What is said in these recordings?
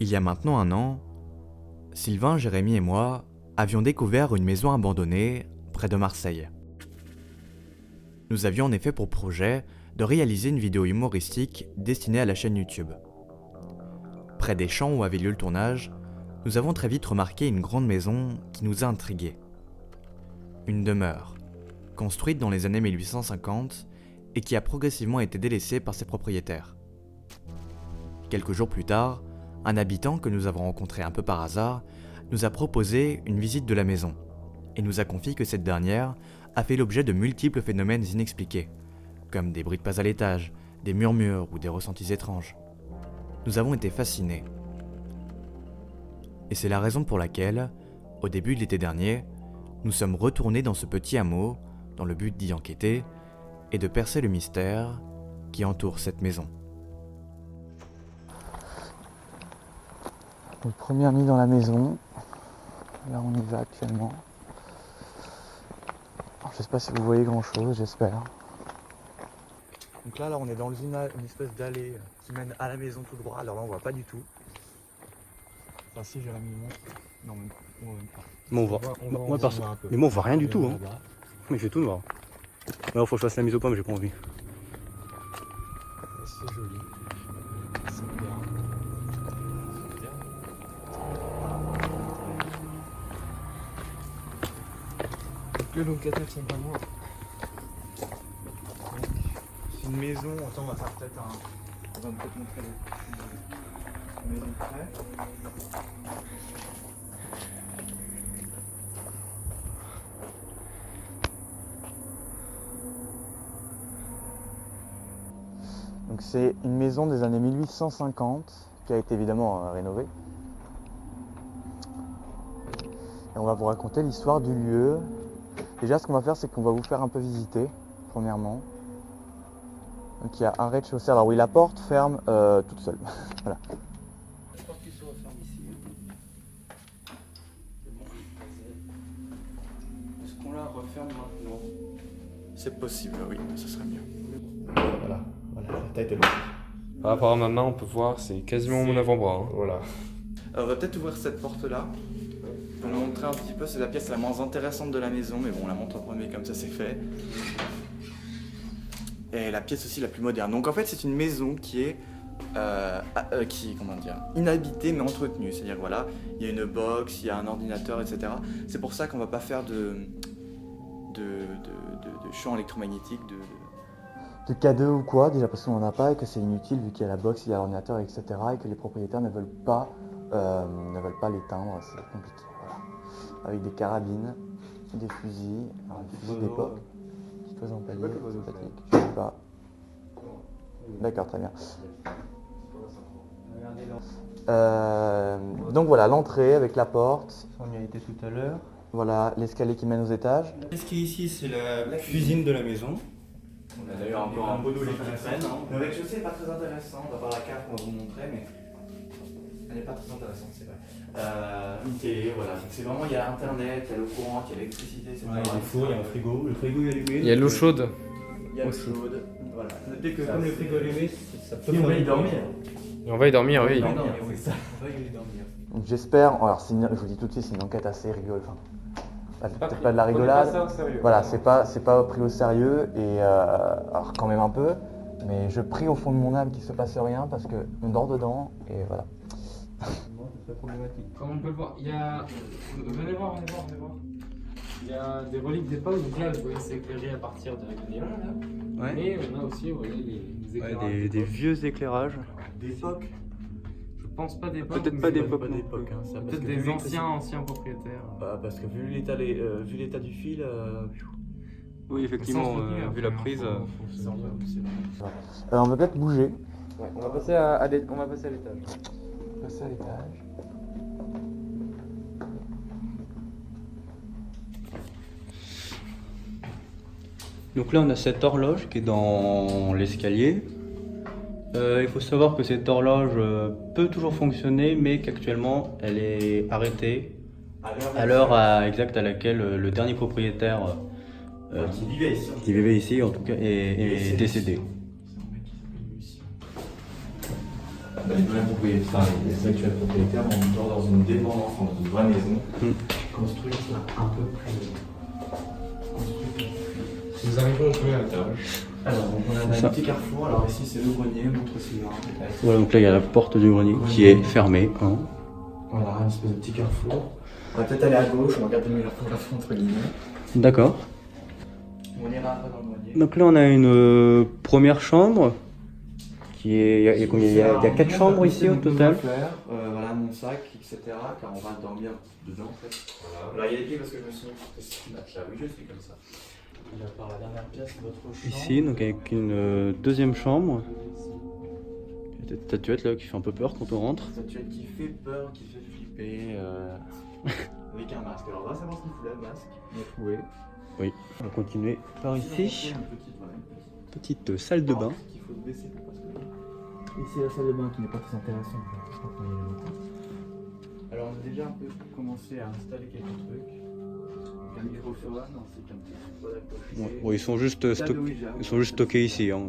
Il y a maintenant 1 an, Sylvain, Jérémy et moi avions découvert une maison abandonnée près de Marseille. Nous avions en effet pour projet de réaliser une vidéo humoristique destinée à la chaîne YouTube. Près des champs où avait lieu le tournage, nous avons très vite remarqué une grande maison qui nous a intrigués. Une demeure, construite dans les années 1850 et qui a progressivement été délaissée par ses propriétaires. Quelques jours plus tard, un habitant que nous avons rencontré un peu par hasard nous a proposé une visite de la maison et nous a confié que cette dernière a fait l'objet de multiples phénomènes inexpliqués, comme des bruits de pas à l'étage, des murmures ou des ressentis étranges. Nous avons été fascinés. Et c'est la raison pour laquelle, au début de l'été dernier, nous sommes retournés dans ce petit hameau dans le but d'y enquêter et de percer le mystère qui entoure cette maison. Donc, première nuit dans la maison. Là on y va actuellement. Alors, je sais pas si vous voyez grand chose, j'espère. Donc là on est dans une espèce d'allée qui mène à la maison tout droit. Alors là on voit pas du tout. Enfin si, Jérémy montre. Non, même pas. Mais on voit. Moi perso. Mais moi on voit rien du tout. Hein. Mais il fait tout noir. Alors faut que je fasse la mise au point mais j'ai pas envie. C'est joli. C'est bien. Les locataires sont pas morts. C'est une maison. Attends, on va faire peut-être un. On va peut-être montrer la maison près. Donc c'est une maison des années 1850 qui a été évidemment rénovée. Et on va vous raconter l'histoire du lieu. Déjà ce qu'on va faire c'est qu'on va vous faire un peu visiter, premièrement. Donc il y a un rez-de-chaussée. Alors oui, la porte ferme toute seule. Voilà. La porte qui se referme ici. Est-ce qu'on la referme maintenant? C'est possible, oui, ce serait mieux. Voilà, la tête est longue. Par rapport à ma main, on peut voir, c'est quasiment mon avant-bras. Hein. Voilà. Alors, on va peut-être ouvrir cette porte-là. Pour montrer un petit peu, c'est la pièce la moins intéressante de la maison, mais bon, on la montre en premier, comme ça c'est fait. Et la pièce aussi la plus moderne. Donc en fait, c'est une maison qui est inhabitée mais entretenue. C'est-à-dire voilà, il y a une box, il y a un ordinateur, etc. C'est pour ça qu'on va pas faire de champs électromagnétiques, De K2 ou quoi, déjà parce qu'on n'en a pas et que c'est inutile vu qu'il y a la box, il y a l'ordinateur, etc. et que les propriétaires ne veulent pas l'éteindre, c'est compliqué. Voilà. Avec des carabines, des fusils, alors des fusils d'époque. Petite oiseau en palier, sympathique, je sais pas. D'accord, très bien. Donc voilà, l'entrée avec la porte. On y a été tout à l'heure. Voilà, l'escalier qui mène aux étages. Ce qui est ici, c'est la cuisine de la maison. On a d'ailleurs encore un beau dos les qui traînent. Le rez-de-chaussée n'est pas très intéressant, on va voir la carte qu'on va vous montrer, mais elle n'est pas très intéressante, c'est vrai. Une télé, voilà. Donc c'est vraiment, il y a internet, il y a le courant, il y a l'électricité, etc. Il y a des fours, il y a un frigo. Le frigo est allumé. Il y a l'eau chaude. Il y a l'eau chaude, voilà. Notez que comme le frigo est allumé, ça peut. Et on va y dormir. Et on va y dormir, oui. C'est ça. On va y dormir. Donc j'espère, alors je vous dis tout de suite, c'est une enquête assez rigolote. Enfin, peut-être pas de la rigolade. Voilà, c'est pas pris au sérieux et alors quand même un peu, mais je prie au fond de mon âme qu'il se passe rien parce que on dort dedans et voilà. C'est problématique. Comme on peut le voir, il y a. Venez voir. Il y a des reliques d'époque, donc là, vous voyez, c'est éclairé à partir de néon, là. Ouais. Mais on a aussi, vous voyez, les éclairages. Des vieux éclairages. D'époque. Je pense pas d'époque. Peut-être mais pas d'époque. Hein, ça, parce Peut-être que des vu anciens propriétaires. parce que vu l'état du fil, Oui, effectivement, Sans se retenir, vu la enfin, prise. c'est un peu poussé. On va peut-être bouger. Ouais, on va passer à l'étage. Passer à l'étage. Donc là, on a cette horloge qui est dans l'escalier. Il faut savoir que cette horloge peut toujours fonctionner, mais qu'actuellement, elle est arrêtée à l'heure exacte à laquelle le dernier propriétaire qui vivait ici, en tout cas, est décédé. les vrais propriétaires, enfin, les actuels propriétaires vont genre dans une dépendance, dans une vraie maison, construite là, un peu près de. Nous arrivons au premier étage. Alors, donc on a un petit carrefour. Alors, ici, c'est le grenier, montre Sylvain, peut-être. Voilà, donc là il y a la porte du grenier qui est fermée. Hein. Voilà, un espèce de petit carrefour. On va peut-être aller à gauche, on va regarder le plafond entre guillemets. D'accord. On ira après dans le grenier. Donc là on a une première chambre. Qui est, il y a combien? Il y a 4 chambres ici au total. Voilà mon sac, etc. Car on va dormir dedans en fait. Voilà. Alors il y a des pieds parce que je me suis mis que c'est une matelas. Oui, je suis comme ça. Il a par la dernière pièce, votre chambre. Ici, donc avec une deuxième chambre. Il y a cette statuette là qui fait un peu peur quand on rentre. Une statuette qui fait peur, qui fait flipper. Avec un masque. Alors on va savoir ce qu'il fout là, le masque. On va trouver. Oui. On va continuer par ici. Une Petite salle de bain. qu'il faut se baisser pour pas se lever. Ici la salle de bain qui n'est pas très intéressante quand on y est longtemps. Alors on a déjà un peu commencé à installer quelques trucs. Un microphone ainsi qu'un petit support accroché. Bon, ils sont juste stockés ici. Hein.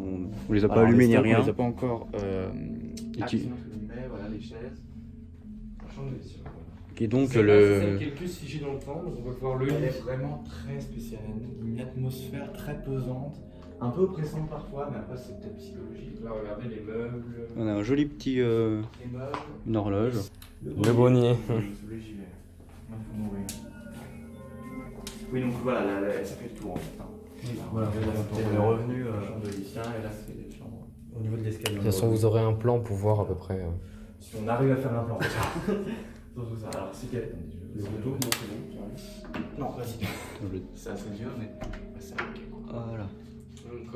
On les a pas Alors, allumés les ni stocks, rien. On les a pas encore Et activés, entre guillemets, voilà les chaises. La chambre de vestiaire. Et donc Celle-là, c'est celle le. qui est le plus figée dans le temps, donc on va pouvoir le Elle lit. est vraiment très spéciale, une atmosphère très pesante, un peu oppressante parfois, mais après c'est peut-être psychologique. Là, regardez les meubles. On a un joli petit Les meubles, une horloge. Le grenier. J'y vais. Moi, il faut mourir. Oui, donc voilà, ça fait le tour en fait. Hein. Voilà, on est revenu à la chambre de Lucien et là c'est les chambres au niveau de l'escalier. De toute façon, vous aurez un plan pour voir à peu près. Si on arrive à faire un plan. Surtout ça. Alors, c'est quel? Le retour, non, c'est bon, j'arrive. Non, vas-y. C'est assez dur, mais c'est ok. Voilà. Donc,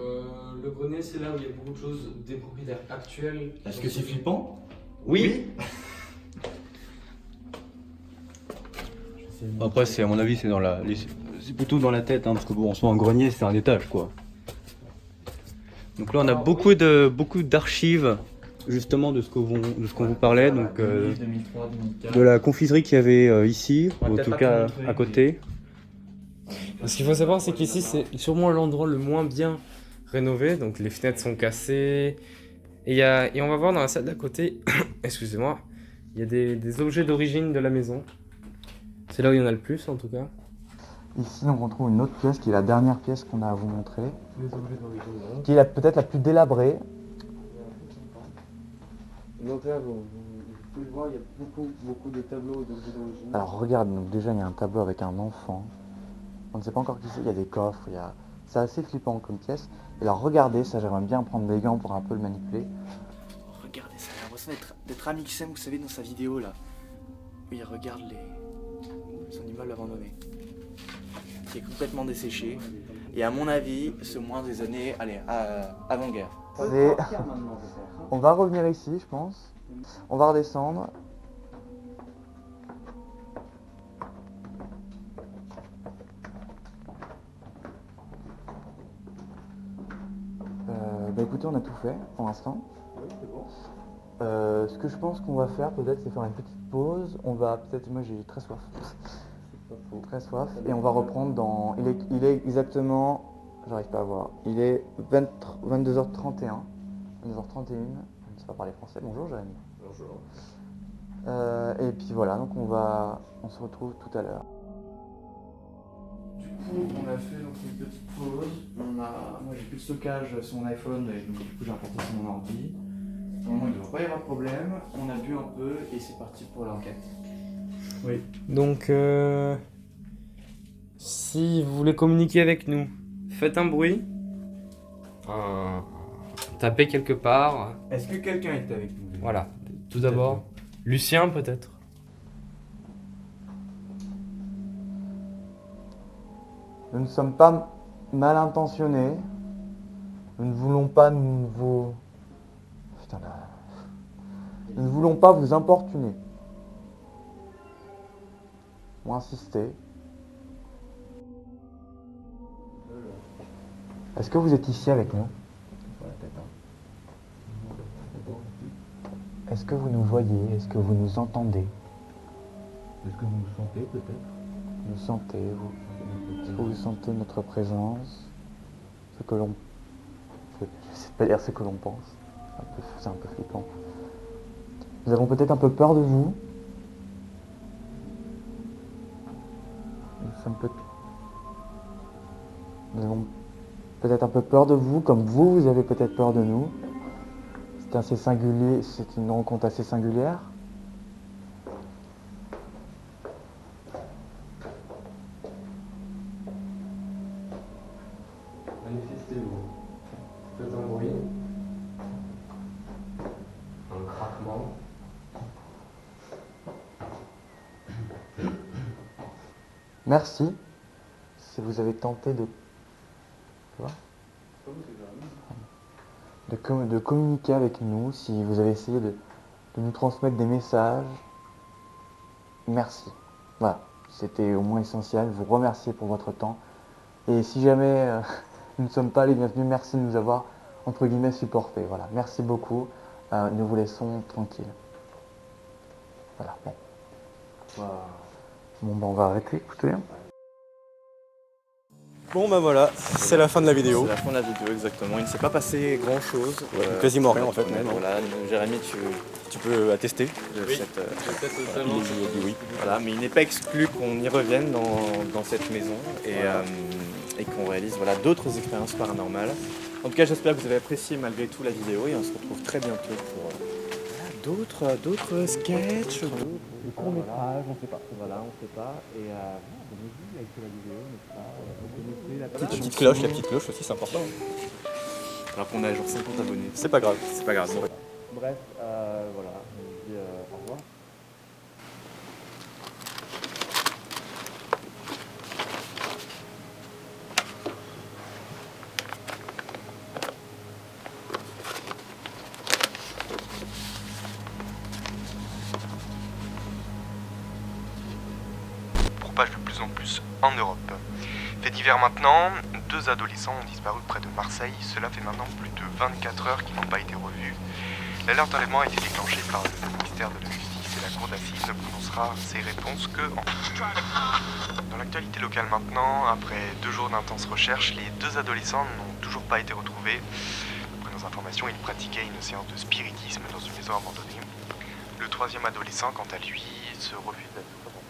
le grenier, c'est là où il y a beaucoup de choses des propriétaires actuels. Est-ce que c'est flippant? Oui. Après, c'est à mon avis, c'est dans la, c'est plutôt dans la tête, hein, parce que bon, en soi, un grenier, c'est un étage, quoi. Donc là, on a beaucoup d'archives, justement, de ce qu'on vous parlait, donc 2003, 2004. de la confiserie qu'il y avait ici, On va ou en peut-être tout pas cas tout montrer, à côté. Ce qu'il faut savoir, c'est qu'ici, c'est sûrement l'endroit le moins bien rénové. Donc, les fenêtres sont cassées. Et on va voir dans la salle d'à côté, excusez-moi, il y a des objets d'origine de la maison. C'est là où il y en a le plus, en tout cas. Ici, donc, on trouve une autre pièce qui est la dernière pièce qu'on a à vous montrer, Les objets d'origine. qui est peut-être la plus délabrée. Donc là, vous pouvez voir, il y a beaucoup de tableaux d'objets d'origine. Alors regarde, donc déjà il y a un tableau avec un enfant. On ne sait pas encore qui c'est, il y a des coffres, c'est assez flippant comme pièce. Et alors regardez, ça j'aimerais bien prendre des gants pour un peu le manipuler. Regardez, ça a l'impression d'être Amixem, vous savez, dans sa vidéo là. Où il regarde son immeuble abandonné. Qui est complètement desséché. Et à mon avis, c'est au moins des années, avant-guerre. On va revenir ici, je pense. On va redescendre. Bah écoutez, on a tout fait pour l'instant. Ce que je pense qu'on va faire peut-être, c'est faire une petite pause. On va peut-être, moi j'ai très soif. Très soif. Et on va reprendre dans. Il est exactement. J'arrive pas à voir. Il est 22h31. 22h31. Je ne sais pas parler français. Bonjour Jérémy. Bonjour. Et puis voilà, donc on se retrouve tout à l'heure. Du coup, on a fait donc une petite pause. Moi j'ai plus de stockage sur mon iPhone, et donc du coup j'ai importé sur mon ordi. Normalement il ne devrait pas y avoir de problème. On a bu un peu et c'est parti pour l'enquête. Oui. Donc, si vous voulez communiquer avec nous, faites un bruit. Tapez quelque part. Est-ce que quelqu'un est avec nous? Voilà. Tout d'abord, Lucien peut-être. Nous ne sommes pas mal intentionnés. Nous ne voulons pas vous... Putain là... Nous ne voulons pas vous importuner. Ou insister. Est-ce que vous êtes ici avec nous? Est-ce que vous nous voyez? Est-ce que vous nous entendez? Est-ce que vous nous sentez peut-être? Nous sentez, vous? Est-ce que vous sentez notre présence? Ce que l'on... Je sais pas dire ce que l'on pense. C'est un peu flippant. Nous avons peut-être un peu peur de vous. Nous avons peut-être un peu peur de vous, comme vous avez peut-être peur de nous. C'est assez singulier, c'est une rencontre assez singulière. Manifestez-vous. Faites un bruit. Un craquement. Merci. Si vous avez tenté de... de communiquer avec nous, si vous avez essayé de nous transmettre des messages, merci. Voilà, c'était au moins essentiel. Je vous remercie pour votre temps. Et si jamais nous ne sommes pas les bienvenus, merci de nous avoir, entre guillemets, supportés. Voilà, merci beaucoup. Nous vous laissons tranquilles. Voilà, bon. Bon, ben on va arrêter, écoutez. Bon bah voilà, c'est la fin de la vidéo. C'est la fin de la vidéo, exactement. Il ne s'est pas passé grand chose. Quasiment rien en fait même. Voilà, Jérémy, tu peux attester de Oui. cette. Totalement. Il a dit oui. Voilà, mais il n'est pas exclu qu'on y revienne dans cette maison et qu'on réalise voilà, d'autres expériences paranormales. En tout cas, j'espère que vous avez apprécié malgré tout la vidéo et on se retrouve très bientôt pour d'autres sketchs, des courts-métrages, on ne sait pas. Voilà, on ne sait pas. Et abonnez-vous, likez la vidéo, n'est-ce pas Abonnez-vous, la La petite cloche aussi, c'est important. Alors qu'on a genre 50 abonnés. C'est pas grave. C'est pas grave. Bref, voilà, on vous dit au revoir. Propage de plus en plus en Europe. Fait divers maintenant, 2 adolescents ont disparu près de Marseille. Cela fait maintenant plus de 24 heures qu'ils n'ont pas été revus. L'alerte enlèvement a été déclenchée par le ministère de la Justice et la Cour d'assises ne prononcera ses réponses que en... Dans l'actualité locale maintenant, après 2 jours d'intenses recherches, les 2 adolescents n'ont toujours pas été retrouvés. D'après nos informations, ils pratiquaient une séance de spiritisme dans une maison abandonnée. Le 3e adolescent, quant à lui, se refuse d'être présentateur.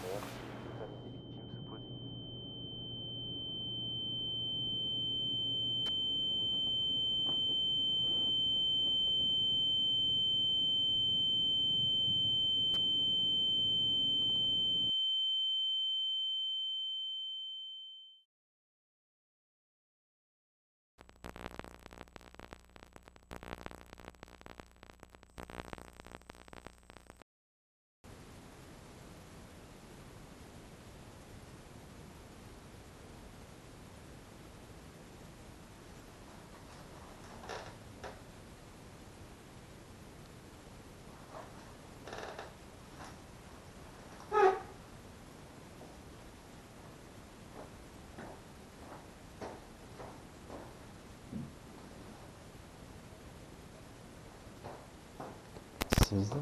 C'est bizarre.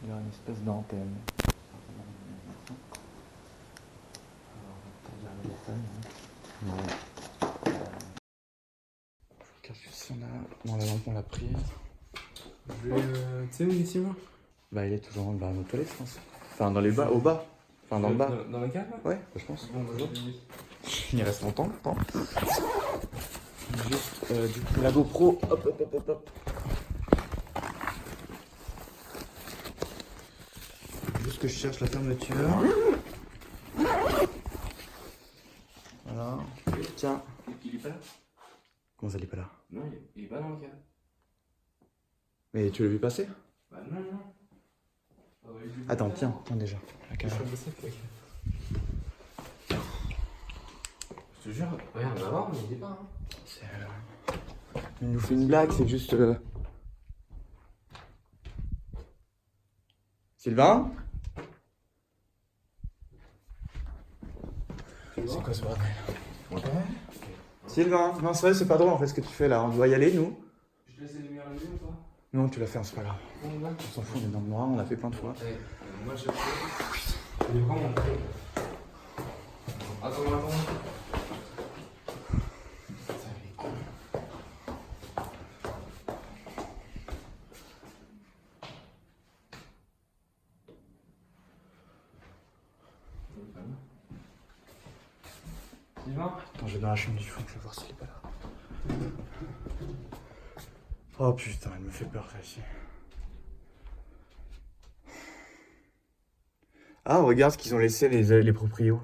Il y a une espèce d'antenne. Regarde juste si on a. Non, la lampe, on l'a prise. Tu sais où il est Simon? Bah, il est toujours dans nos toilettes, je pense. Enfin, dans les bas, au bas. Enfin, dans le bas. Dans la cave là? Ouais, je pense. Bon, bonjour. Il reste longtemps, attends. Juste, du coup, la GoPro. Hop, hop, hop, hop, hop. Juste que je cherche la fermeture. Voilà. Tiens. Il est pas là? Comment ça, il est pas là? Non, il est pas dans la cave. Mais tu l'as vu passer? Bah non, non. Attends, tiens déjà. La caméra. Je te jure, regarde, on va voir, mais il est pas. Hein. Il nous fait une blague, c'est juste. Sylvain? C'est quoi ce bordel? Ouais. Sylvain, non, c'est vrai, c'est pas drôle en fait ce que tu fais là. On doit y aller, nous? Je te laisse les lumières allumées ou pas? Non, tu l'as fait, c'est pas grave. Bon, on va. On s'en fout, on est dans le noir, on l'a fait plein de fois. Allez, moi je fais. Il est vraiment. Attends. Ça, elle est con. Sylvain? Attends, je vais dans la chambre du fond, je vais voir s'il est pas là. Oh putain, elle me fait peur celle-ci. Ah, regarde ce qu'ils ont laissé les proprios.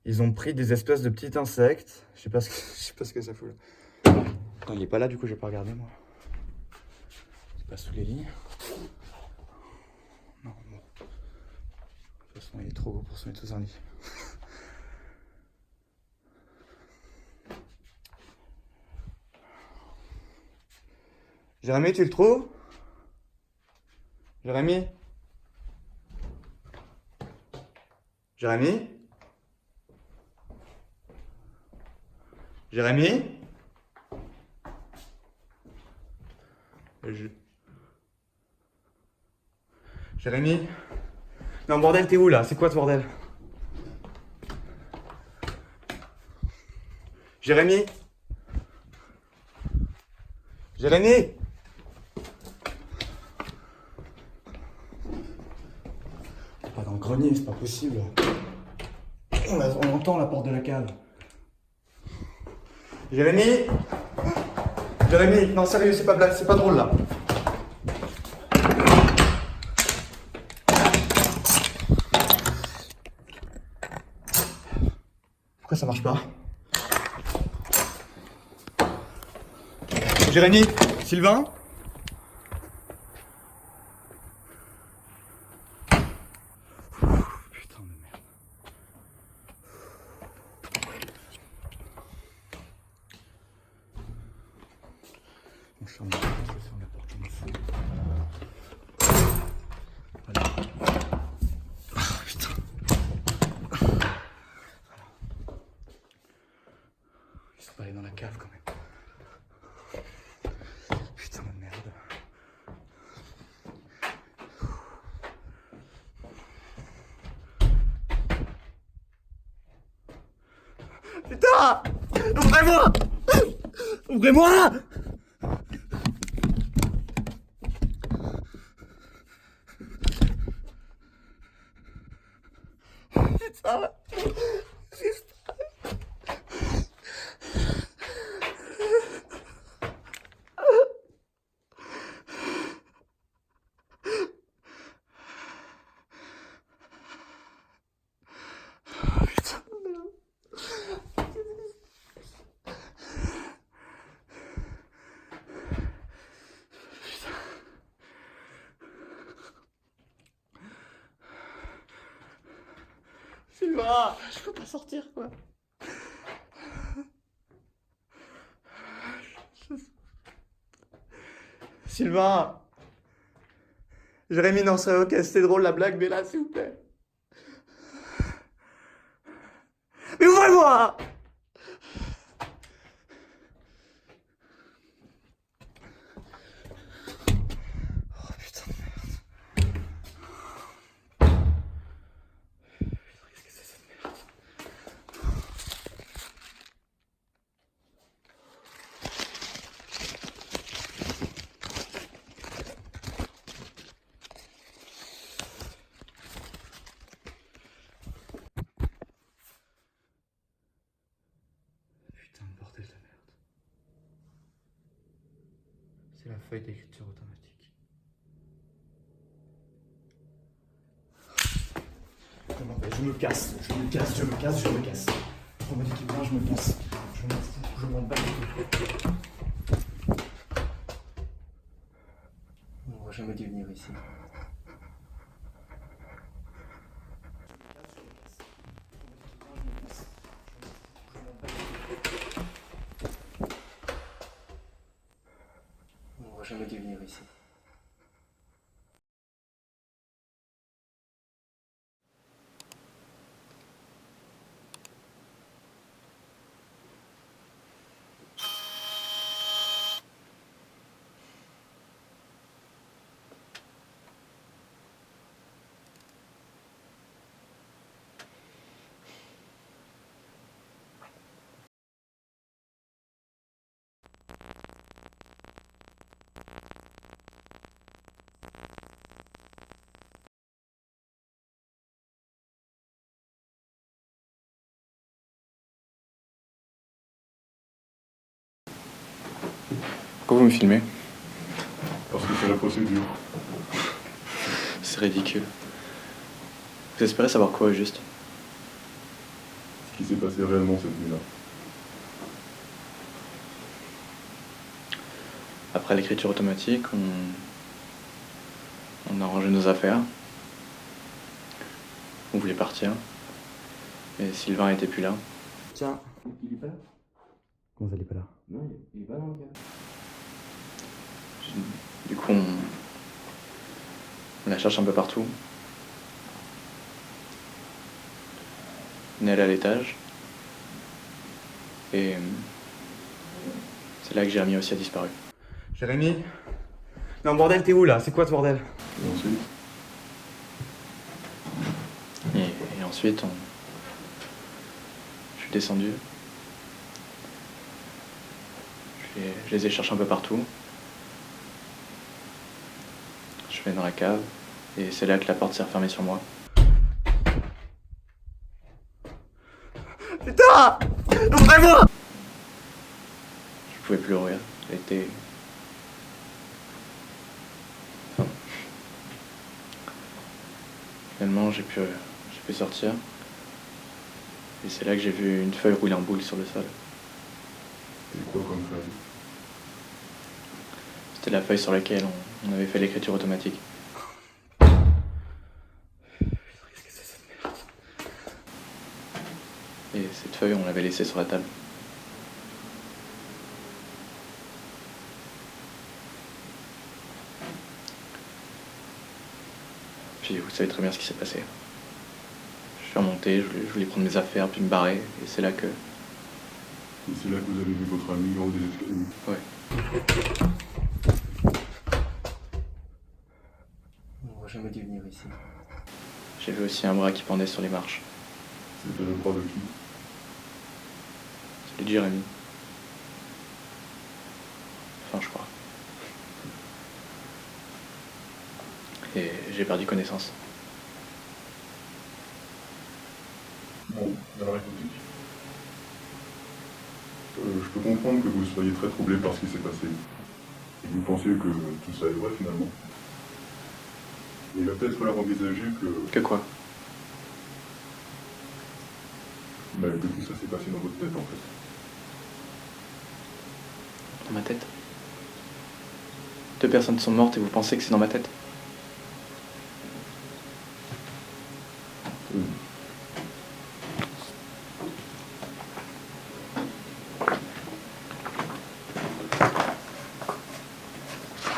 Ils ont pris des espèces de petits insectes. Je sais pas ce que ça fout là. Non, il est pas là, du coup, j'ai pas regardé moi. C'est pas sous les lits. Non, bon. De toute façon, il est trop gros pour se mettre sous un lit. Jérémy, tu le trouves? Jérémy? Jérémy? Jérémy? Jérémy? Non, bordel, t'es où là? C'est quoi ce bordel? Jérémy? Jérémy? Pas dans le grenier, c'est pas possible. On entend la porte de la cave. Jérémy? Jérémy? Non, sérieux, c'est pas blague, c'est pas drôle là. Pourquoi ça marche pas? Jérémy? Sylvain? Putain de merde. Bon, je ferme la porte, je ferme la porte, je m'en fous. Voilà. Ah, putain. Ils sont pas allés dans la cave quand même. Putain de merde. Putain! Ouvrez-moi! Ouvrez-moi! Putain! Sylvain, je peux pas sortir quoi. Sylvain. Jérémy, non, c'est ok, c'était drôle la blague, mais là, s'il vous plaît. Mais ouvrez-moi! Oh putain de merde. Qu'est-ce que c'est cette merde? Putain de bordel de merde. C'est la feuille d'écriture automatique. Je me casse, je me casse, je me casse, je me casse. On m'a dit qu'il vient, je me casse. Je m'en bats les couilles. On va jamais dû venir ici. On va jamais dû venir ici. Pourquoi vous me filmez? Parce que c'est la procédure. C'est ridicule. Vous espérez savoir quoi au juste? Ce qui s'est passé réellement cette nuit-là. Après l'écriture automatique, on a rangé nos affaires. On voulait partir. Et Sylvain était plus là. Tiens. Il est pas là? Comment ça, il est pas là? Non, il est pas dans le cas. Du coup, on la cherche un peu partout. On est allé à l'étage. Et c'est là que Jérémy aussi a disparu. Jérémy? Non, bordel, t'es où là? C'est quoi ce bordel? Et ensuite, Et ensuite, je suis descendu. Je les ai cherchés un peu partout. Je vais dans la cave. Et c'est là que la porte s'est refermée sur moi. Putain! Ouvrez-moi! Je pouvais plus ouvrir. J'étais... Enfin... Finalement, j'ai pu sortir. Et c'est là que j'ai vu une feuille rouler en boule sur le sol. c'est quoi comme feuille? C'était la feuille sur laquelle on avait fait l'écriture automatique. Et cette feuille, on l'avait laissée sur la table. Puis vous savez très bien ce qui s'est passé. Je suis remonté, je voulais prendre mes affaires, puis me barrer, et c'est là que... Et c'est là que vous avez vu votre ami en haut des escaliers. Ouais. On n'aurait jamais dû venir ici. J'ai vu aussi un bras qui pendait sur les marches. C'était le bras de qui? Celui de Jérémy. Enfin, je crois. Et j'ai perdu connaissance. Bon, alors écoutez. Je peux comprendre que vous soyez très troublé par ce qui s'est passé. Et que vous pensiez que tout ça est vrai finalement. Mais il va peut-être falloir envisager que... Que quoi? Bah, que tout ça s'est passé dans votre tête en fait. Dans ma tête? 2 personnes sont mortes et vous pensez que c'est dans ma tête?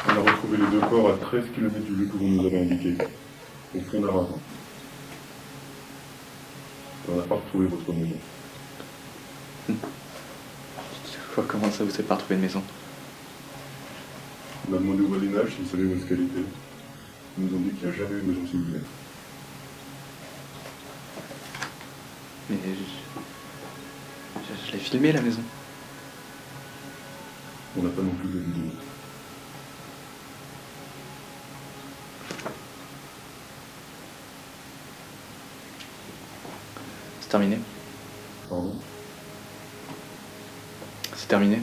On a retrouvé les 2 corps à 13 km du lieu que vous nous avez indiqué, au fond d'un ravin. Et on n'a pas retrouvé votre maison. Comment ça, vous savez pas retrouver une maison? On a demandé au voisinage s'ils savaient où est-ce qu'elle était. Ils nous ont dit qu'il n'y a jamais eu de maison similaire. Mais je l'ai filmé la maison. On n'a pas non plus de vidéo. C'est terminé. Pardon? C'est terminé.